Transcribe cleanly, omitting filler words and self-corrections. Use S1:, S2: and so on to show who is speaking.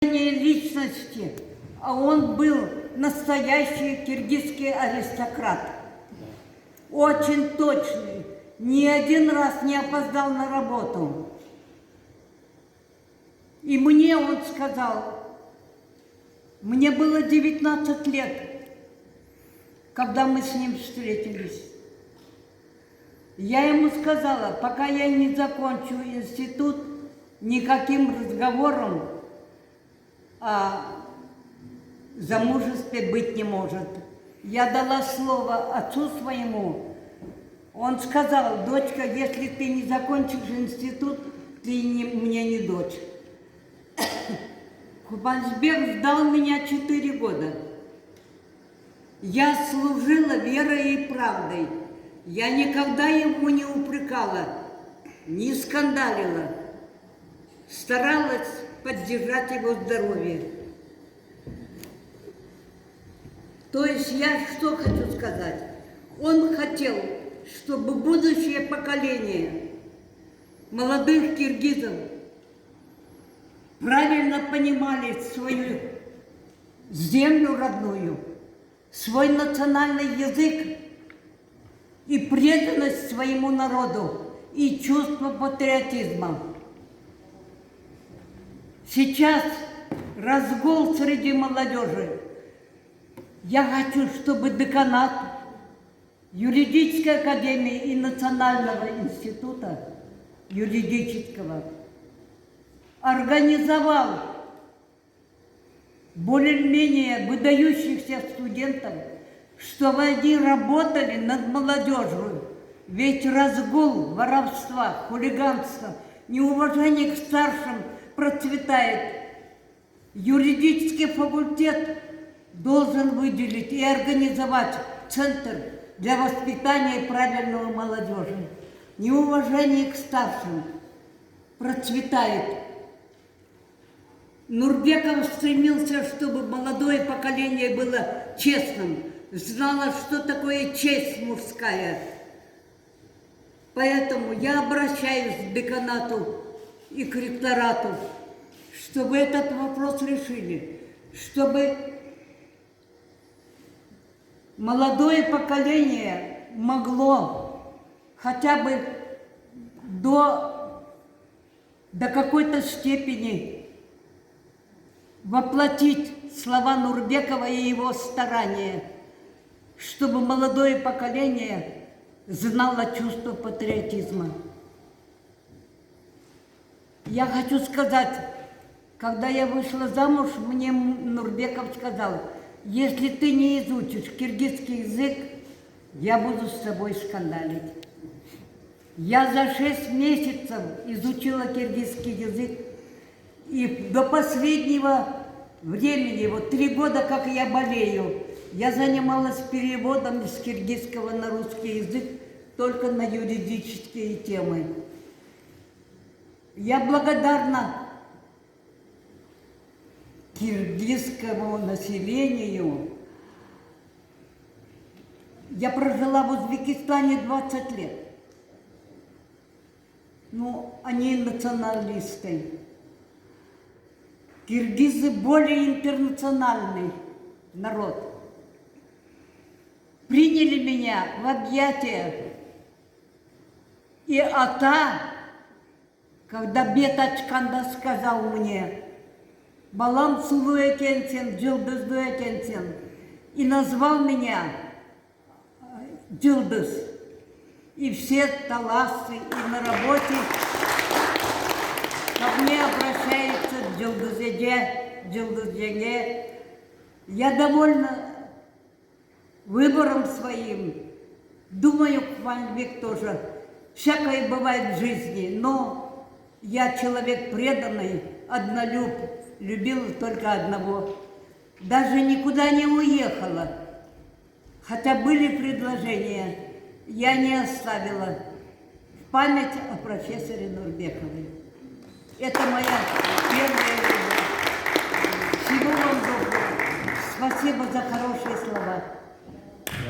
S1: Личности, а он был настоящий киргизский аристократ. Очень точный, ни один раз не опоздал на работу. И мне он сказал, мне было 19 лет, когда мы с ним встретились. Я ему сказала, пока я не закончу институт, никаким разговором о замужестве быть не может. Я дала слово отцу своему. Он сказал, дочка, если ты не закончишь институт, ты мне не дочь. Кубанычбек ждал меня 4 года. Я служила верой и правдой. Я никогда его не упрекала, не скандалила. Старалась поддержать его здоровье. То есть я что хочу сказать? Он хотел, чтобы будущее поколение молодых киргизов правильно понимали свою землю родную, свой национальный язык и преданность своему народу, и чувство патриотизма. Сейчас разгул среди молодежи. Я хочу, чтобы деканат юридической академии и Национального института юридического организовал более-менее выдающихся студентов, чтобы они работали над молодежью. Ведь разгул воровства, хулиганства, неуважение к старшим процветает. Юридический факультет должен выделить и организовать центр для воспитания правильного молодежи. Неуважение к старшим процветает. Нурбеков стремился, чтобы молодое поколение было честным, знало, что такое честь мужская. Поэтому я обращаюсь к деканату и к ректорату, чтобы этот вопрос решили, чтобы молодое поколение могло хотя бы до какой-то степени воплотить слова Нурбекова и его старания, чтобы молодое поколение знало чувство патриотизма. Я хочу сказать, когда я вышла замуж, мне Нурбеков сказал, если ты не изучишь киргизский язык, я буду с тобой скандалить. Я за 6 месяцев изучила киргизский язык, и до последнего времени, вот 3 года, как я болею, я занималась переводом с киргизского на русский язык только на юридические темы. Я благодарна киргизскому населению. Я прожила в Узбекистане 20 лет. Ну, они националисты. Киргизы более интернациональный народ. Приняли меня в объятия. И ата, когда бет ачканда, сказал мне, балам сулу экенсен, жылдызды экенсен, и назвал меня Джилдыз. И все таласы, и на работе ко мне обращаются Джилдызеге. Я довольна выбором своим. Думаю, Кубанычбек тоже. Всякое бывает в жизни, но я человек преданный, однолюб, любила только одного. Даже никуда не уехала. Хотя были предложения, я не оставила. В память о профессоре Нурбековой. Это моя первая любовь. Всего вам доброго. Спасибо за хорошие слова.